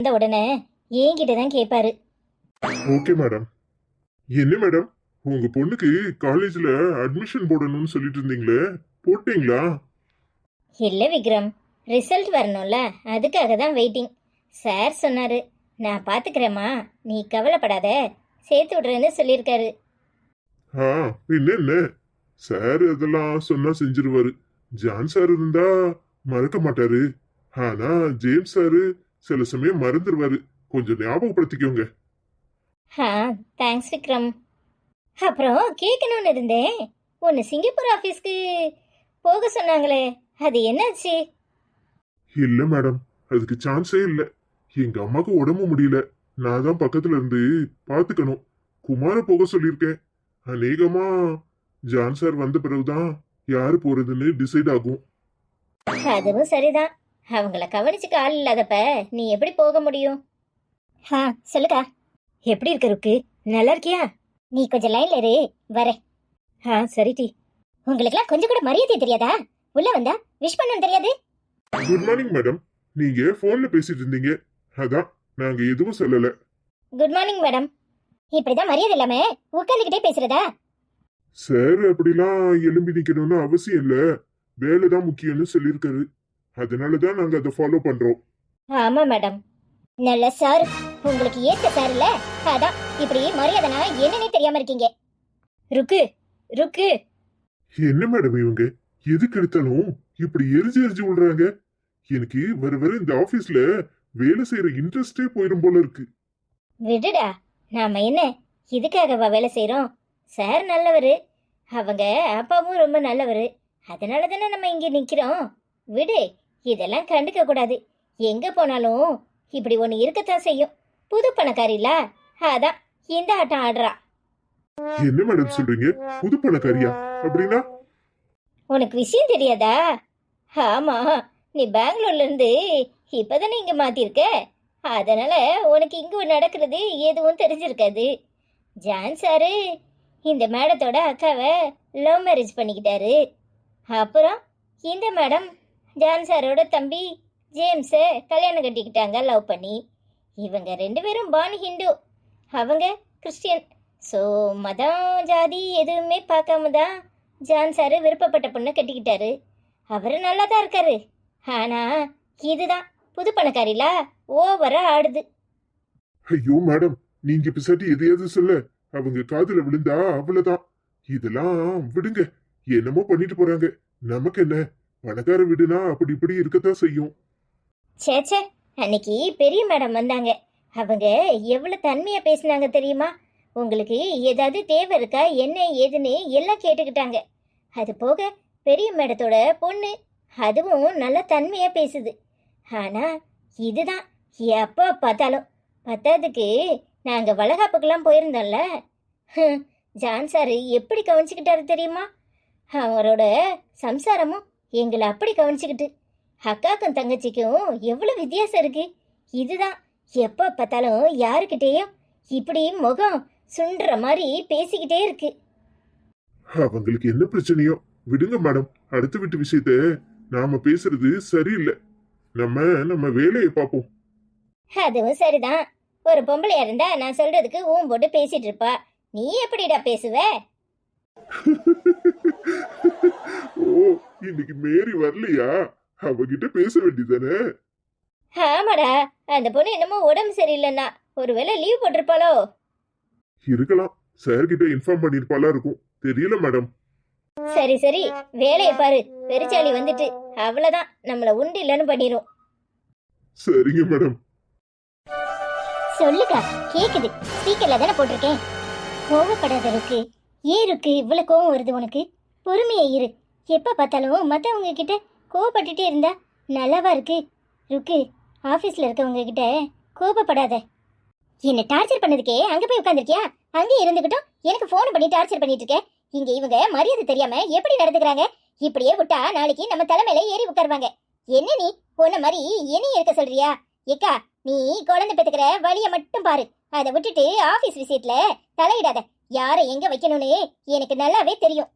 வந்த உடனே என்கிட்ட தான் கேட்பாரு. Okay madam. என்ன மேடம், உங்க பொண்ணுக்கு காலேஜ்ல அட்மிஷன் போடணும்னு சொல்லிட்டு இருந்தீங்களே, போட்டீங்களா? இல்ல விக்ரம், ரிசல்ட் வரணும்ல, அதுக்காக தான் வெயிட்டிங். சார் சொன்னாரு, நான் பாத்துக்கிறேம்மா, நீ கவலைப்படாத, சேர்த்து விடுறேன்னு சொல்லியிருக்காரு. ஆ, என்ன சார் அதெல்லாம் சொன்னா செஞ்சிருவாரு. ஜான் சார் இருந்தா மறக்க மாட்டாரு. ஆனா ஜேம்ஸ் சாரு சில சமயம் மறந்துடுவாரு. கொஞ்சம் ஞாபகப்படுத்திக்கோங்க. ஆ, தேங்க்ஸ் விக்ரம். அப்புறம் கேட்கணும்னு இருந்தேன், ஒன்று சிங்கப்பூர் ஆஃபீஸ்க்கு போக சொன்னாங்களே, அது என்னாச்சு? இல்ல மேடம், அதுக்கு சான்ஸே இல்ல. எங்க அம்மாக்கு உடம்பு முடியல. நான் தான் பக்கத்துல இருந்து பாத்துக்கணும். குமார போக சொல்லியிருக்கேன். அநேகமா ஜான் சார் வந்த பிறகுதான் யாரு போறதுன்னு டிசைட் ஆகும். அதுவும் சரிதான், அவங்கள கவனிச்சுக்க ஆள் இல்லாதப்ப நீ எப்படி போக முடியும்? ஆ, சொல்லுக்கா. எப்படி இருக்க ருக்கு? நல்லா இருக்கியா? நீ கொஞ்சம் லைன்ல இரு, வரேன். ஆ, சரி டி. உங்களுக்குலாம் கொஞ்சம் கூட மரியாதை தெரியாதா? உள்ள வந்தா விஷ் பண்ணணும் தெரியாது? Good morning madam. நீங்க போன்ல பேசிட்டு இருந்தீங்க, அதான் நாங்க எதுவும் சொல்லல. Good morning madam. இப்படிதான் மரியாதை இல்லாம உட்காந்துக்கிட்டே பேசுறதா? சார் அப்படிலாம் எழும்பி நிக்கணும்னு அவசியம் இல்ல. வேலைதான் முக்கியம்னு சொல்லியிருக்காரு. அதனாலதான் நாங்க அதை ஃபாலோ பண்றோம். ஆமா மேடம், நல்ல சார், உங்களுக்கு ஏத்த சார் இல்ல, அதான் இப்படி மரியாதைனா என்னன்னே தெரியாம இருக்கீங்க. ருக்கு, ருக்கு. என்ன மேடம் இவங்க எதுக்கு எடுத்தாலும் இப்படி எரிஞ்சு எரிஞ்சு விடுறாங்க? எனக்கு வர வர இந்த ஆபீஸ்ல வேலை செய்யற இன்ட்ரெஸ்டே போயிடும் போல இருக்கு. விடுடா, நாம என்ன இதுக்காகவா வேலை செய்றோம்? சார் நல்லவரு, அவங்க அப்பாவும் ரொம்ப நல்லவரு, அதனால தானே நம்ம இங்க நிக்கிறோம். விடு, இதெல்லாம் கண்டுக்க கூடாது. எங்க போனாலும் இப்படி ஒண்ணு இருக்கத்தான் செய்யும். புது பணக்காரில, அதான் இந்த ஆட்டம் ஆடுறா. என்ன மேடம் சொல்றீங்க? புது பணக்காரியா? அப்படின்னா? உனக்கு விஷயம் தெரியாதா? ஆமா, நீ பெங்களூர்ல இருந்து இப்பதானே இங்க மாத்திருக்க, அதனால உனக்கு இங்க நடக்கிறது எதுவும் தெரிஞ்சிருக்காது. ஜான் சாரு இந்த மேடத்தோட அக்காவை லவ் மேரேஜ் பண்ணிக்கிட்டாரு. அப்புறம் இந்த மேடம் ஜான் சாரோட தம்பி ஜேம்ஸை கல்யாணம் கட்டிக்கிட்டாங்க லவ் பண்ணி. இவங்க ரெண்டு பேரும் பான் ஹிந்து, அவங்க கிறிஸ்டியன். ஸோ மதம் ஜாதி எதுவுமே பார்க்காம தான் ஜான் சாரு விருப்பப்பட்ட பொண்ணை கட்டிக்கிட்டாரு. அவரு நல்லா தான் இருக்காரு. ஆனா இதுதான் புது பணக்காரில ஓவரா ஆடுது. ஐயோ மேடம், நீங்க பிசாட்டி எதையாவது சொல்ல அவங்க காதுல விழுந்தா அவ்வளவுதான். இதெல்லாம் விடுங்க. என்னமோ பண்ணிட்டு போறாங்க. நமக்கு என்ன? பணக்கார வீடுனா அப்படி இப்படி இருக்கத்தான் செய்யும். சேச்சே, அன்னைக்கு பெரிய மேடம் வந்தாங்க. அவங்க எவ்வளவு தன்மையா பேசினாங்க தெரியுமா? உங்களுக்கு ஏதாவது தேவை இருக்கா என்ன ஏதுன்னு எல்லாம் கேட்டுக்கிட்டாங்க. அது போக பெரிய மேடத்தோட பொண்ணு, அதுவும் நல்லா தன்மையா பேசுது. ஆனா இதுதான் எப்போ பார்த்தாலும். பத்தாததுக்கு நாங்க வளகாப்புக்கெல்லாம் போயிருந்தோம்ல, ஜான் சாரு எப்படி கவனிச்சுக்கிட்டாரு தெரியுமா? அவரோட சம்சாரமும் எங்களை அப்படி கவனிச்சுக்கிட்டு. அக்காக்கும் தங்கச்சிக்கும் எவ்வளவு வித்தியாசம் இருக்கு. இதுதான் எப்போ பார்த்தாலும் யாருக்கிட்டேயும் இப்படி முகம் சுண்டுற மாதிரி பேசிக்கிட்டே இருக்கு. அவங்களுக்கு என்ன பிரச்சனையோ விடுங்க மேடம். அடுத்த வீட்டு விஷயத்த நாம பேசுறது சரியில்லை. நம்ம நம்ம வேலையை பார்ப்போம். அதுவும் சரிதான், ஒரு பொம்பளையா இருந்தா நான் சொல்றதுக்கு ஊம் போட்டு பேசிட்டு இருப்பா. நீ எப்படிடா பேசுவ? ஓ, இன்னைக்கு மேரி வரலையா? அவகிட்ட பேச வேண்டியதானே? ஆமாடா, அந்த பொண்ணு என்னமோ உடம்பு சரியில்லைன்னா ஒருவேளை லீவ் போட்டிருப்பாளோ? இருக்கலாம். சார் கிட்ட இன்ஃபார்ம் பண்ணிருப்பாளா இருக்கும். தெரியல மேடம். சரி சரி, வேலையை பாரு. பெருச்சாளி வந்துட்டு அவ்வளவுதான், நம்மள உண்டு இல்லைன்னு பண்ணிரும். சரிங்க மேடம். சொல்லுக்கா, கேக்குது. ஸ்பீக்கர்ல தானே போட்டிருக்கேன். கோவப்படாத இருக்கு. ஏன் இருக்கு இவ்வளவு கோவம் வருது உனக்கு? பொறுமையா இரு. எப்ப பார்த்தாலும் மத்தவங்க கிட்ட கோவப்பட்டுட்டே இருந்தா நல்லாவா இருக்கு? ருக்கு, ஆபீஸ்ல இருக்கவங்க கிட்ட கோபப்படாத. என்ன டார்ச்சர் பண்ணதுக்கே அங்க போய் உட்காந்துருக்கியா? அங்கே இருந்துகிட்டும் எனக்கு போன் பண்ணி டார்ச்சர் பண்ணிட்டு இருக்க. இங்க இவங்க மரியாதை தெரியாம எப்படி நடந்துக்கிறாங்க? இப்படியே விட்டா நாளைக்கு நம்ம தலைமையில ஏறி உட்காருவாங்க. என்ன நீ போன மாதிரி என்னையும் இருக்க சொல்றியா? ஏக்கா, நீ குழந்தை பெத்துக்கிற வழிய மட்டும் பாரு. அதை விட்டுட்டு ஆபீஸ் விஷயத்துல தலையிடாத. யாரை எங்க வைக்கணும்னு எனக்கு நல்லாவே தெரியும்.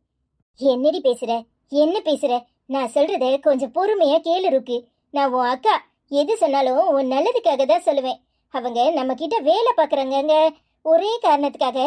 என்னடி பேசுற? என்ன பேசுற? நான் சொல்றத கொஞ்சம் பொறுமையா கேளு ருக்கு. நான் உன் அக்கா, எது சொன்னாலும் உன் நல்லதுக்காக தான் சொல்லுவேன். அவங்க நம்ம கிட்ட வேலை பார்க்குறாங்கங்க, ஒரே காரணத்துக்காக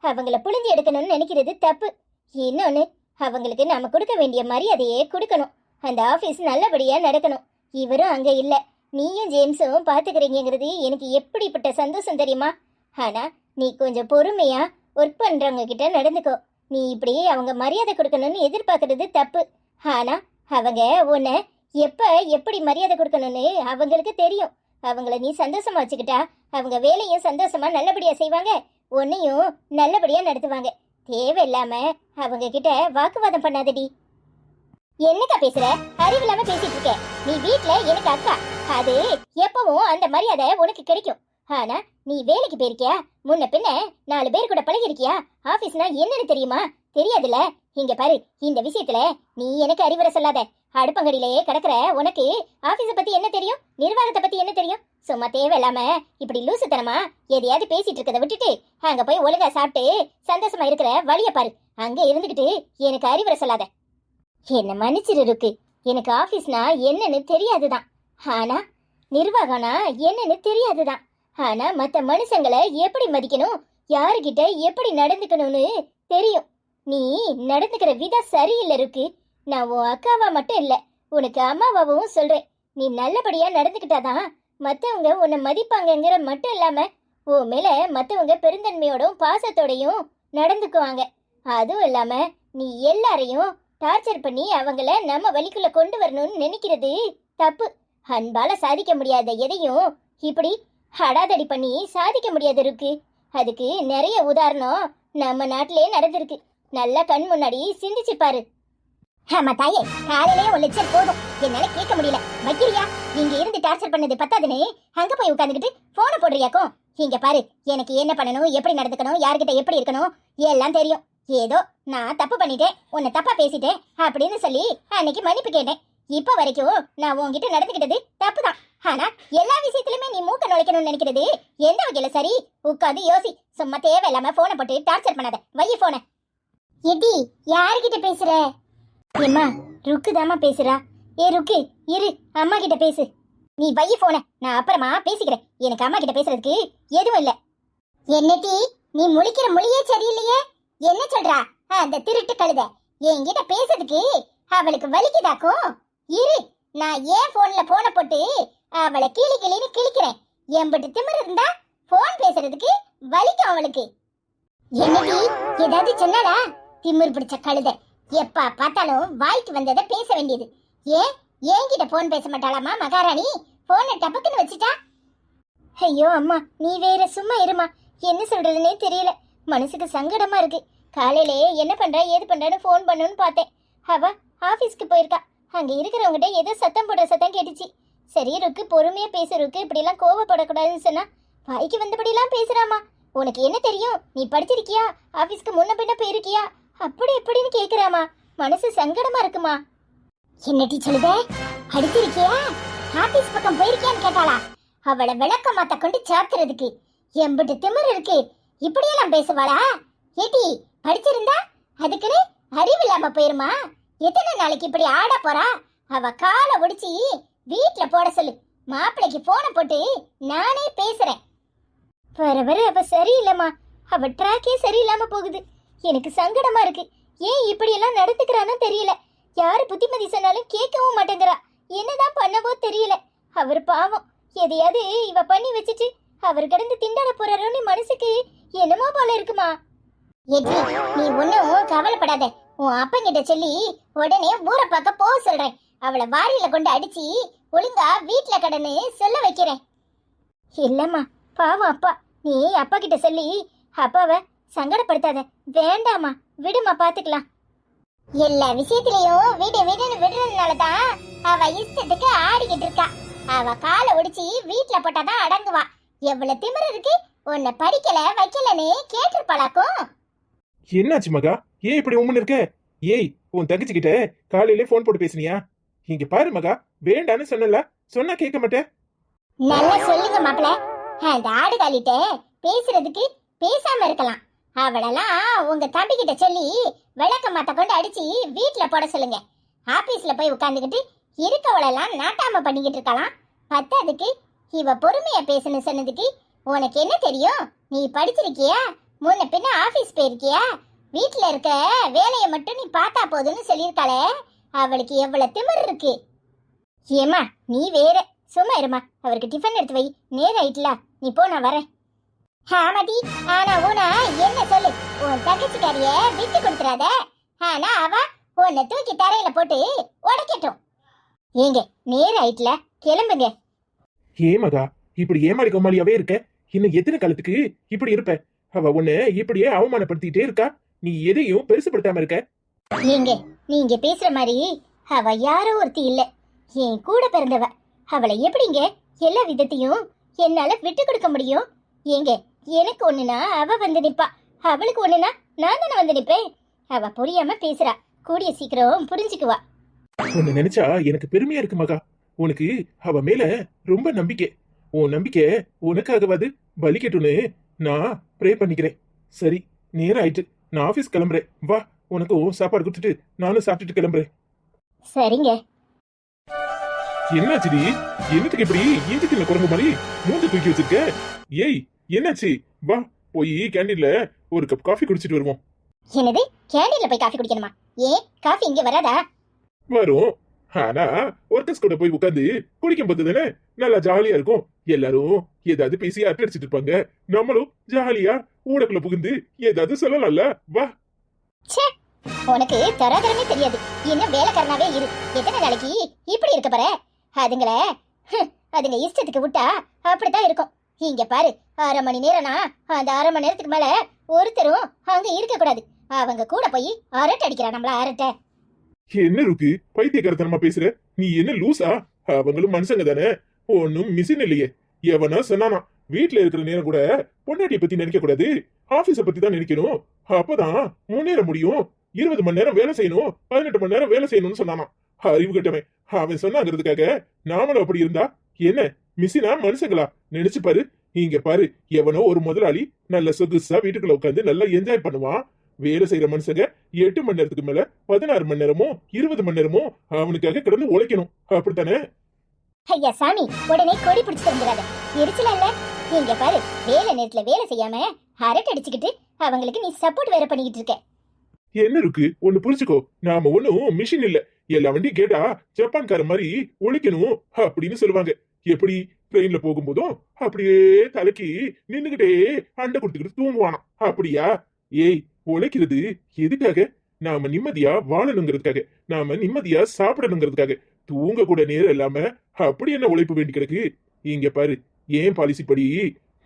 அவங்கள புழிஞ்சு எடுக்கணும்னு நினைக்கிறது தப்பு. இன்னொன்று, அவங்களுக்கு நாம கொடுக்க வேண்டிய மரியாதையே கொடுக்கணும். அந்த ஆஃபீஸ் நல்லபடியா நடக்கணும். இவரும் அங்க இல்ல, நீயும் ஜேம்ஸும் பாத்துக்கிறீங்கிறது எனக்கு எப்படிப்பட்ட சந்தோஷம் தெரியுமா? ஆனா நீ கொஞ்சம் பொறுமையா ஒர்க் பண்றவங்க கிட்ட நடந்துக்கோ. நீ இப்படி அவங்க மரியாதை கொடுக்கணும்னு எதிர்பார்க்கறது தப்பு. ஆனா அவங்க உன்னை எப்ப எப்படி மரியாதை கொடுக்கணும்னு அவங்களுக்கு தெரியும். அவங்கள நீ சந்தோஷமா வச்சுக்கிட்டா அவங்க வேலையும் சந்தோஷமா நல்லபடியா செய்வாங்க, உன்னையும் நல்லபடியா நடத்துவாங்க. தேவையில்லாம அவங்க கிட்ட வாக்குவாதம் பண்ணாதடி. என்னக்கா பேசுற? அறிவில்லாம பேசிட்டு இருக்க. நீ வீட்ல எனக்கு அக்கா, அது எப்பவும் அந்த மரியாதை உனக்கு கிடைக்கும். ஆனா நீ வேலைக்கு போயிருக்கியா? முன்ன பின்ன 4 பேர் கூட பழகி இருக்கியா? ஆபீஸ்னா என்னன்னு தெரியுமா? தெரியாதுல. இங்க பாரு, இந்த விஷயத்துல நீ எனக்கு அறிவுரை சொல்லாத. அடுப்பங்கடியிலேயே கிடக்குற உனக்கு ஆபீஸ பத்தி என்ன தெரியும்? நிர்வாகத்தை பத்தி என்ன தெரியும்? சும்மா தேவையில்லாம இப்படி லூசுத்தனமா எதையாவது பேசிட்டு இருக்கதை விட்டுட்டு அங்க போய் ஒழுங்கா சாப்பிட்டு சந்தோஷமா இருக்கிற வழிய பாரு. அங்க இருந்துகிட்டு எனக்கு அறிவுரை சொல்லாத. என்ன மன்னிச்சிரு இருக்கு. எனக்கு ஆபீஸ்னா என்னன்னு தெரியாதுதான், ஆனா நிர்வாகம்னா என்னன்னு தெரியாதுதான். ஆனா மத்த மனுஷங்களை எப்படி மதிக்கணும், யாருகிட்ட எப்படி நடந்துக்கணும்னு தெரியும். நீ நடந்துக்கிற விதம் சரியில்லை இருக்கு. நான் உன் அக்காவா மட்டும் இல்ல, உனக்கு அம்மாவாவும் சொல்றேன். நீ நல்லபடியா நடந்துக்கிட்டாதான் மத்தவங்க உன்னை மதிப்பாங்கங்கிற மட்டும் இல்லாம உன் மேல மத்தவங்க பெருந்தன்மையோடும் பாசத்தோடையும் நடந்துக்குவாங்க. அதுவும் இல்லாம நீ எல்லாரையும் டார்ச்சர் பண்ணி அவங்கள நம்ம வழிக்குள்ள கொண்டு வரணும்னு நினைக்கிறது தப்பு. அன்பால சாதிக்க முடியாத எதையும் இப்படி ஹடாதடி பண்ணி சாதிக்க முடியாது இருக்கு. அதுக்கு நிறைய உதாரணம் நம்ம நாட்டிலே நடந்திருக்கு. நல்லா கண் முன்னாடி சிந்திச்சு பாரு. ஆமா தாயே, காலையிலேயே ஒரு லட்சம் போதும், என்னால கேட்க முடியல. வைக்கிறியா? இங்க இருந்து டார்ச்சர் பண்ணது பத்தாதுன்னு அங்க போய் உட்காந்துக்கிட்டு போன போடுறியாக்கும். இங்க பாரு, எனக்கு என்ன பண்ணணும், எப்படி நடந்துக்கணும், யார்கிட்ட எப்படி இருக்கணும் எல்லாம் தெரியும். ஏதோ நான் தப்பு பண்ணிட்டேன், உன்னை தப்பா பேசிட்டேன் அப்படின்னு சொல்லி அன்னைக்கு மன்னிப்பு கேட்டேன். இப்ப வரைக்கும் நான் உன்கிட்ட நடந்துக்கிட்டது தப்புதான். ஆனா எல்லா விஷயத்திலுமே நீ மூக்க நுழைக்கணும்னு நினைக்கிறது எந்த வகையில சரி? உட்காந்து யோசி. சும்மா தேவையில்லாம போனை போட்டு டார்ச்சர் பண்ணாத. வைய போன. எடி, யாருகிட்ட பேசுற? ஏம்மா, ருக்கு தாமா பேசுறா. ஏ ருக்கு, இரு, அம்மா கிட்ட பேசு. நீ வைய போன, நான் அப்புறமா பேசிக்கிறேன். எனக்கு அம்மா கிட்ட பேசுறதுக்கு எதுவும் இல்ல. என்னடி நீ முழிக்கிற மொழியே சரியில்லையே. என்ன சொல்றா அந்த திருட்டு கழுத? என்கிட்ட பேசுறதுக்கு அவளுக்கு வலிக்குதாக்கும். இரு, நான் ஏன் போன்ல போன போட்டு அவளை கிளி கிளின்னு கிழிக்கிறேன். எம்பிட்டு திமிரு இருந்தா போன் பேசுறதுக்கு வலிக்கும் அவளுக்கு. என்னடி ஏதாவது சொன்னாடா? திமிரு பிடிச்ச கழுத, எப்ப பார்த்தாலும் வாய்க்கு வந்ததை பேச வேண்டியது. ஏன் என்கிட்ட போன் பேச மாட்டாளாமா மகாராணி? போனை டபக்குன்னு வச்சுட்டா. ஐயோ அம்மா, நீ வேற சும்மா இருமா. என்ன சொல்றதுன்னே தெரியல, மனசுக்கு சங்கடமா இருக்கு. காலையிலே என்ன பண்ற ஏது பண்றன்னு போன் பண்ணணும்னு பார்த்தேன். அவ ஆபீஸ்க்கு போயிருக்கா. அங்க இருக்கிறவங்கிட்ட ஏதோ சத்தம் போடுற சத்தம் கேட்டுச்சு. சரி ருக்கு, பொறுமையா பேசு ருக்கு, இப்படி எல்லாம் கோவப்படக்கூடாதுன்னு சொன்னா வாய்க்கு வந்தபடி எல்லாம் பேசுறாமா. உனக்கு என்ன தெரியும்? நீ படிச்சிருக்கியா? ஆபீஸ்க்கு முன்ன பின்ன போயிருக்கியா? அப்படி எப்படின்னு கேக்குறாமா. மனசு சங்கடமா இருக்குமா. என்னடி சொல்லுத? அடிச்சிருக்கியா? ஆபீஸ் பக்கம் போயிருக்கியான்னு கேட்டாளா? அவளை விளக்க மாத்த கொண்டு சாத்துறதுக்கு எம்பிட்டு திமிரு இருக்கு. இப்படியெல்லாம் பேசுவாளா? ஏட்டி, படிச்சிருந்தா அதுக்குன்னு அறிவு இல்லாம போயிருமா? எத்தனை நாளைக்கு இப்படி ஆட போறா? அவ காலை ஒடிச்சு வீட்டுல போட சொல்லு. மாப்பிளைக்கு போன போட்டு நானே பேசுறேன். வர வர அவ சரியில்லைம்மா. அவ ட்ராக்கே சரியில்லாம போகுது. எனக்கு சங்கடமா இருக்கு. ஏன் இப்படி எல்லாம் நடந்துக்கிறானோ தெரியல. யாரு புத்திமதி சொன்னாலும் கேட்கவும் மாட்டேங்கிறா. என்னதான் பண்ணவோ தெரியல. அவர் பாவம், எதையாவது இவ பண்ணி வச்சுட்டு அவர் கடந்து திண்டாட போறாரோன்னு மனசுக்கு என்னமோ போல இருக்குமா. எடி, நீ ஒன்னும் கவலைப்படாத. உன் அப்பங்கிட்ட சொல்லி உடனே ஊரை பார்க்க போக சொல்றேன். அவளை வாரியில கொண்டு அடிச்சு ஒழுங்கா வீட்டுல கடன்னு சொல்ல வைக்கிறேன். இல்லம்மா, பாவம் அப்பா. நீ அப்பா கிட்ட சொல்லி அப்பாவை சங்கடப்படுத்தாத. வேண்டாமா, விடுமா, பாத்துக்கலாம். எல்லா விஷயத்திலயும் விடு விடுன்னு விடுறதுனாலதான் அவ இஷ்டத்துக்கு ஆடிக்கிட்டு இருக்கா. அவ காலை ஒடிச்சு வீட்டுல போட்டாதான் அடங்குவா. எவ்வளவு திமிரு இருக்கு. உன்னை படிக்கல வைக்கலன்னு கேட்டிருப்பாளாக்கும். என்னாச்சு மகா? ஏன் இப்படி உம்முன்னு இருக்க? ஏய், உன் தங்கச்சி கிட்ட காலையிலே போன் போட்டு பேசுனியா? இங்க பாரு மகா, வேண்டான்னு சொன்னல, சொன்னா கேட்க மாட்டேன். நல்லா சொல்லுங்க மாப்பிள. அந்த ஆடுகாலிட்ட பேசுறதுக்கு பேசாம இருக்கலாம். அவளெல்லாம் உங்க தம்பி கிட்ட சொல்லி விளக்க மாத்த கொண்டு அடிச்சு வீட்டுல போட சொல்லுங்க. ஆபீஸ்ல போய் உட்காந்துக்கிட்டு இருக்கவளெல்லாம் நாட்டாம பண்ணிக்கிட்டு இருக்கலாம். பத்தாதுக்கு இவ பொறுமையா பேசணும் சொன்னதுக்கு உனக்கு என்ன தெரியும்? நீ படிச்சிருக்கியா? முன்ன பின்ன ஆபீஸ் போயிருக்கியா? வீட்டுல இருக்க வேலையை மட்டும் நீ பார்த்தா போதும்னு சொல்லியிருக்காளே, அவளுக்கு எவ்வளவு திமிர் இருக்கு. ஏமா நீ வேற, சும்மா இருமா. அவருக்கு டிஃபன் எடுத்து வை, நேரம் ஆயிட்டுல. நீ போ, நான் வரேன். ஆமாடி, ஆனா ஊனா என்ன சொல்லு, உன் தங்கச்சிக்காரிய விட்டு கொடுத்துறாத. ஆனா அவ உன்னை தூக்கி தரையில போட்டு உடைக்கட்டும். ஏங்க நேரம் ஆயிட்டுல, கிளம்புங்க. மகா இப்படி ஏமாளி கோமாளியாவே இருக்க? இன்னும் எத்தனை காலத்துக்கு இப்படி இருப்ப? அவ உன்னை இப்படியே அவமானப்படுத்திட்டே இருக்கா, நீ எதையும் பெருசுப்படுத்தாம இருக்க. ஏங்க நீங்க பேசுற மாதிரி அவ யாரோ ஒருத்தி இல்ல, என் கூட பிறந்தவ. அவளை எப்படிங்க எல்லா விதத்தையும் என்னால விட்டு கொடுக்க முடியும்? ஏங்க எனக்கு ஒண்ணுனா அவ வந்து நிப்பா, அவளுக்கு ஒண்ணுனா நான் தானே வந்து நிப்பேன். அவ புரியாம பேசுறா, கூடிய சீக்கிரம் புரிஞ்சுக்குவா. உன்னை நினைச்சா எனக்கு பெருமையா இருக்கு மகா. உனக்கு அவ மேல ரொம்ப நம்பிக்கை. உன் நம்பிக்கை உனக்காகவாது பலிக்கட்டும்னு நான் ப்ரே பண்ணிக்கிறேன். சரி, நேரம் ஆயிட்டு, நான் ஆபீஸ் கிளம்புறேன். வா, உனக்கும் சாப்பாடு கொடுத்துட்டு நானும் சாப்பிட்டுட்டு கிளம்புறேன். சரிங்க. என்னாச்சுடி? என்னத்துக்கு இப்படி இஞ்சிக்கு குரங்கு மாதிரி மூஞ்சி தூக்கி வச்சிருக்க? ஏய் என்னாச்சு? வா, போய் கேண்டீன்ல ஒரு கப் காஃபி குடிச்சிட்டு வருவோம். என்னது, கேண்டீன்ல போய் காஃபி குடிக்கணுமா? ஏன் காஃபி இங்க வராதா? வரும், ஆனா ஒர்க்கர்ஸ் கூட போய் உட்காந்து குடிக்கும் போது தானே நல்லா ஜாலியா இருக்கும். எல்லாரும் ஏதாவது பேசி அரட்டை அடிச்சிட்டு இருப்பாங்க, நம்மளும் ஜாலியா ஊடக்குள்ள புகுந்து ஏதாவது சொல்லலாம்ல. வா. உனக்கு தராதரமே தெரியாது, இன்னும் வேலைக்காரனாவே இரு. எத்தனை நாளைக்கு இப்படி இருக்க பாரு. அதுங்க இஷ்டத்துக்கு விட்டா அப்படித்தான் இருக்கும். இங்க பாரு, 1/2 மணி நேரம்னா அந்த 1/2 மணி நேரத்துக்கு மேல ஒருத்தரும் அங்க இருக்க கூடாது. அவங்க கூட போய் அரட்டை அடிக்கிறா, நம்மள அரட்டை. என்ன இருக்கு பைத்தியக்காரத்தனமா பேசுற? நீ என்ன லூசா? அவங்களும் மனுஷங்க தானே, ஒன்னும் மிஷின் இல்லையே. எவனா சொன்னானா வீட்டுல இருக்கிற நேரம் கூட பொண்டாட்டிய பத்தி நினைக்க கூடாது, ஆபீஸ பத்தி தான் நினைக்கணும். அப்பதான் முன்னேற முடியும். 20 மணி நேரம் வேலை செய்யணும், 18 மணி நேரம் வேலை செய்யணும்னு சொன்னானா. அறிவு கட்டவன் அவன் சொன்னாங்கிறதுக்காக நாமளும் அப்படி இருந்தா என்ன? மிஷினா மனுஷங்களா? நினைச்சு பாரு. இங்க பாரு, எவனோ ஒரு முதலாளி நல்ல சொகுசா வீட்டுக்குள்ள உட்காந்து நல்லா என்ஜாய் பண்ணுவான். வேலை செய்யற மனுஷங்க 8 மணி நேரத்துக்கு மேல 16 மணி நேரமோ 20 மணி நேரமோ அவனுக்காக கிடந்து உழைக்கணும். அப்படித்தானே? ஐயா சாமி, உடனே கொடி பிடிச்சு தந்துடாத, எரிச்சலா இல்ல? இங்க பாரு, வேலை நேரத்துல வேலை செய்யாம அரட்டை அடிச்சுக்கிட்டு அவங்களுக்கு நீ சப்போர்ட் வேற பண்ணிக்கிட்டு இருக்க. என்ன இருக்கு? ஒண்ணு புரிச்சுக்கோ, நாம ஒண்ணும் மிஷின் இல்ல. எல்லா வண்டியும் கேட்டா ஜப்பான்கார மாதிரி உழைக்கணும் அப்படின்னு சொல்லுவாங்க. எப்படி? ட்ரெயின்ல போகும்போதும் அப்படியே தலைக்கு நின்னுகிட்டே அண்டை கொடுத்துக்கிட்டு தூங்குவானா. அப்படியா? ஏய், உழைக்கிறது எதுக்காக? நாம நிம்மதியா வாழணுங்கிறதுக்காக, நாம நிம்மதியா சாப்பிடணுங்கிறதுக்காக. தூங்க கூட நேரம் இல்லாம அப்படி என்ன உழைப்பு வேண்டி கிடக்கு? இங்க பாரு, ஏன் பாலிசி படி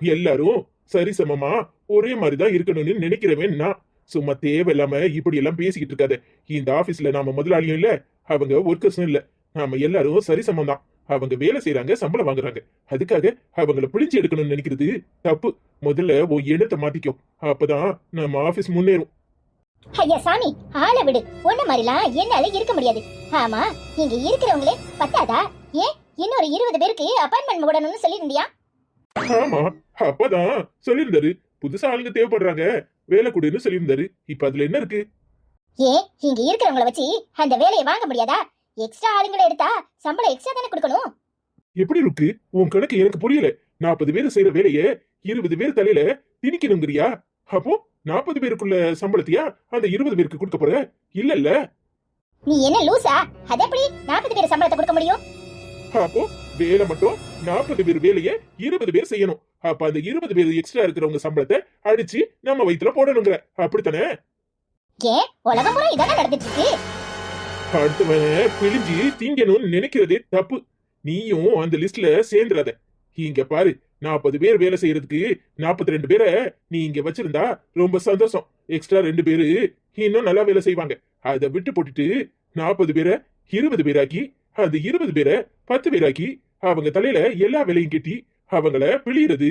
எல்லாரும் சரிசமமா ஒரே மாதிரிதான் இருக்கணும்னு நினைக்கிறவன் நான். சும்மா தேவையில்லாம இப்படி எல்லாம் பேசிக்கிட்டு இருக்காது. இந்த ஆபீஸ்ல நாம முதலாளியும் இல்ல, அவங்க ஒர்க்கர்ஸும் இல்ல. நாம எல்லாரும் சரிசமம் தான். அவங்க வேலை செய்யறாங்க, சம்பளம் வாங்குறாங்க. அதுக்காக அவங்கள பிடிச்சு எடுக்கணும்னு நினைக்கிறது தப்பு. முதல்ல உன் எண்ணத்தை மாத்திக்கோ, அப்பதான் நம்ம ஆபீஸ் முன்னேறும். ஐயா சாமி, ஆள விடு. ஒண்ணு மாதிரிலாம் என்னால இருக்க முடியாது. ஆமா, இங்க இருக்கிறவங்களே பத்தாதா? ஏன் இன்னொரு 20 பேருக்கு அப்பாயின்மெண்ட் போடணும்னு சொல்லியிருந்தியா? ஆமா, அப்பதான் சொல்லியிருந்தாரு. புதுசா ஆளுங்க தேவைப்படுறாங்க, வேலை கொடுன்னு சொல்லியிருந்தாரு. இப்ப அதுல என்ன இருக்கு? ஏன் இங்க இருக்கிறவங்கள வச்சு அந்த வேலையை வாங்க முடியாதா? எக்ஸ்ட்ரா ஆளுங்களை எடுத்தா சம்பளம் எக்ஸ்ட்ரா தானே கொடுக்கணும். எப்படி இருக்கு உன் கணக்கு? எனக்கு புரியல. 40 பேர் செய்யற வேலைய 20 பேர் தலையில திணிக்கணுங்கிறியா? அப்போ 40 பேருக்குள்ள சம்பளத்தையா அந்த 20 பேருக்கு கொடுக்க போற? இல்ல. நீ என்ன லூசா? அது எப்படி 40 பேர் சம்பளத்தை கொடுக்க முடியும்? அப்போ வேலை மட்டும் 40 பேர் வேலைய 20 பேர் செய்யணும். அப்ப அந்த 20 பேர் எக்ஸ்ட்ரா இருக்கிறவங்க சம்பளத்தை அடிச்சு நம்ம வயித்துல போடணுங்கிற, அப்படித்தானே? ஏன் உலகம் பூரா இதானே நடந்துட்டு இருக்கு? அடுத்தவன பிழிஞ்சு திங்கணும்னு நினைக்கிறதே தப்பு. நீயும் அந்த லிஸ்ட்ல சேர்ந்துடாத. இங்க பாரு, 40 பேர் வேலை செய்யறதுக்கு 42 பேரை நீ இங்க வச்சிருந்தா ரொம்ப சந்தோஷம். எக்ஸ்ட்ரா 2 பேரு இன்னும் நல்லா வேலை செய்வாங்க. அதை விட்டு போட்டுட்டு 40 பேரை 20 பேராக்கி, அந்த 20 பேரை 10 பேராக்கி அவங்க தலையில எல்லா வேலையும் கட்டி அவங்கள பிழியறது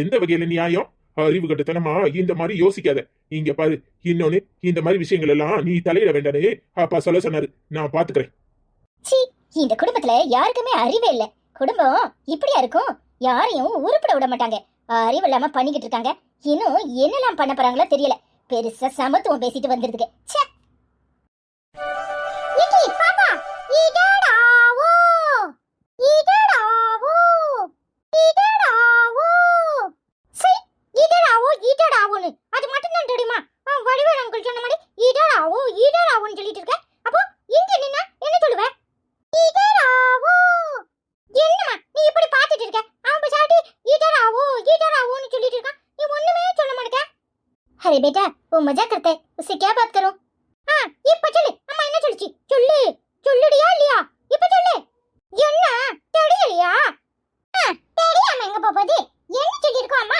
எந்த வகையில நியாயம்? அறிவு கட்டத்தனமா இந்த மாதிரி யோசிக்காத. இங்க பாரு, இன்னொன்னு, இந்த மாதிரி விஷயங்கள் எல்லாம் நீ தலையிட வேண்டானே அப்பா சொல்ல சொன்னாரு. நான் பாத்துக்கிறேன். இந்த குடும்பத்துல யாருக்குமே அறிவே இல்ல. குடும்பம் இப்படியா இருக்கும்? யாரையும் உருப்பட விட மாட்டாங்க. அறிவு இல்லாம பண்ணிக்கிட்டு இருக்காங்க. இன்னும் என்னெல்லாம் பண்ண போறாங்களோ தெரியல. பெருசா சமத்துவம் பேசிட்டு வந்துருக்கு. பாப்பா, अरे बेटा वो मजाक करता है, उससे क्या बात करो? हाँ இப்ப சொல்லு, அம்மா என்ன சொல்லுச்சு சொல்லு, சொல்லுடியா இல்லையா இப்ப சொல்லு. என்ன தெரியலையா? தெரியாம எங்க போகுது, என்ன சொல்லிருக்கோம் அம்மா?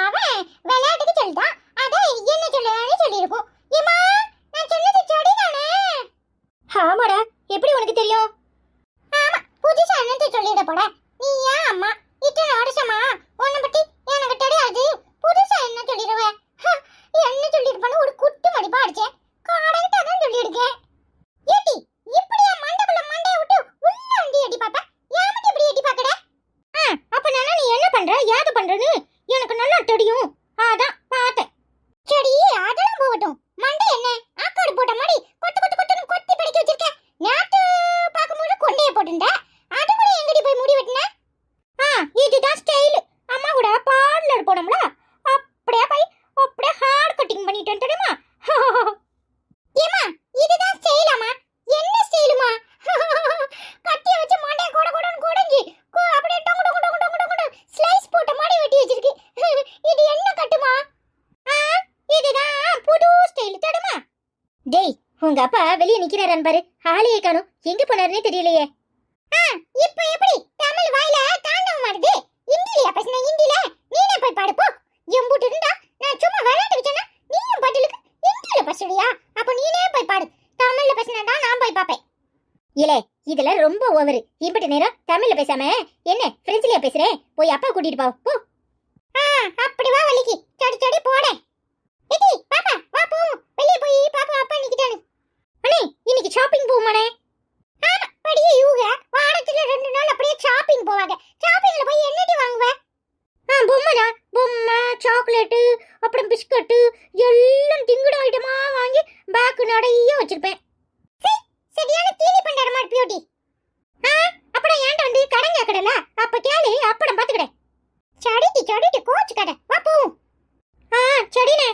அவன் விளையாட்டுக்கு சொல்லிட்டான், அத என்ன சொல்லு சொல்லிருக்கோம். ஏமா நான் சொன்னது சரிதானே? ஆமாடா, எப்படி உனக்கு தெரியும்? ஆமா, புதுசா என்னத்தை சொல்லிட போட நீ. ஏன் அம்மா இத்தனை வருஷமா உன்னை பத்தி எனக்கு தெரியாது, புதுசா என்ன சொல்லிடுவ? என்ன சொல்லிருப்பான்னு ஒரு குட்டு மடிப்பா அடிச்சேன், கரெக்டா தான் சொல்லியிருக்கேன். ஏடி இப்படியா மண்டைக்குள்ள மண்டைய விட்டு உள்ள வந்து எட்டி பாப்ப? ஏன் மட்டும் இப்படி எட்டி பாக்கற? அப்ப நானா நீ என்ன பண்ற யாது பண்றன்னு எனக்கு நல்லா தெரியும், அதான் பார்த்தேன். சரி அதெல்லாம் போகட்டும், மண்டை என்ன ஆக்காடு போட்ட மாதிரி கொத்து கொத்து கொத்துன்னு கொத்தி படுக்கி வச்சிருக்க. நேத்து பாக்கும்போது கொண்டைய போட்டுண்ட, அதுக்குள்ள எங்கடி போய் முடி வெட்டின? இதுதான் ஸ்டைல். அம்மா கூட பார்லர் போனோம்ல, அப்படியே போய் அப்படியே ஹேர் கட்டிங் பண்ணிட்டேன் தெரியுமா? ஏமா இதுதான் ஸ்டைலாமா? என்ன ஸ்டைலுமா? கத்திய வச்சு மண்டைய கொட கொடன்னு கொடஞ்சி அப்படியே டொங்கு டொங்கு டொங்கு டொங்கு டொங்கு ஸ்லைஸ் போட்ட மாதிரி வெட்டி வச்சிருக்கு. இது என்ன கட்டுமா? இதுதான் புது ஸ்டைல் தெரியுமா? டேய் உங்க அப்பா வெளியே நிக்கிறாரான்னு பாரு, ஆளையே காணோம், எங்க போனாருன்னே தெரியலையே. இப்போ எப்படி தமிழ் வாயில தாண்டவம் வருது? இந்தியில பேசுன, இந்தியில நீனே போய் பாடு போ. எம்புட்டு இருந்தா நான் சும்மா விளையாட்டு சொன்னா நீயும் பதிலுக்கு இந்தியில பேசுறியா? அப்ப நீனே போய் பாடு, தமிழ்ல பேசினா நான் போய் பாப்பேன். இல்ல இதெல்லாம் ரொம்ப ஓவர். இப்படி நேரம் தமிழ்ல பேசாம என்ன பிரெஞ்சுலயா பேசுறேன், போய் அப்பா கூட்டிட்டு போ. அப்படி வா வலிக்கு சடி சடி போடே. ஏடி பாப்பா வா போ, வெளிய போய் பாப்பா அப்பா நிக்கிட்டானு. அண்ணே இன்னைக்கு ஷாப்பிங் போவோமானே? ஆமா படியே யூக வாரத்துல 2 நாள் அப்படியே ஷாப்பிங் போவாங்க. ஷாப்பிங்ல போய் என்னடி வாங்குவ? பொம்மைடா, பொம்மை, சாக்லேட், அப்புறம் பிஸ்கட் எல்லாம் திங்குட ஐட்டமா வாங்கி பேக் நிறைய வச்சிருப்பேன். சரியான தீனி பண்டார மாதிரி பியூட்டி. அப்புறம் ஏன்டா வந்து கடங்க கடல அப்ப கேளு, அப்படம் பாத்துக்கடே. சடிட்டி சடிட்டி கோச்சு கடை வா போ. சரிண்ணே.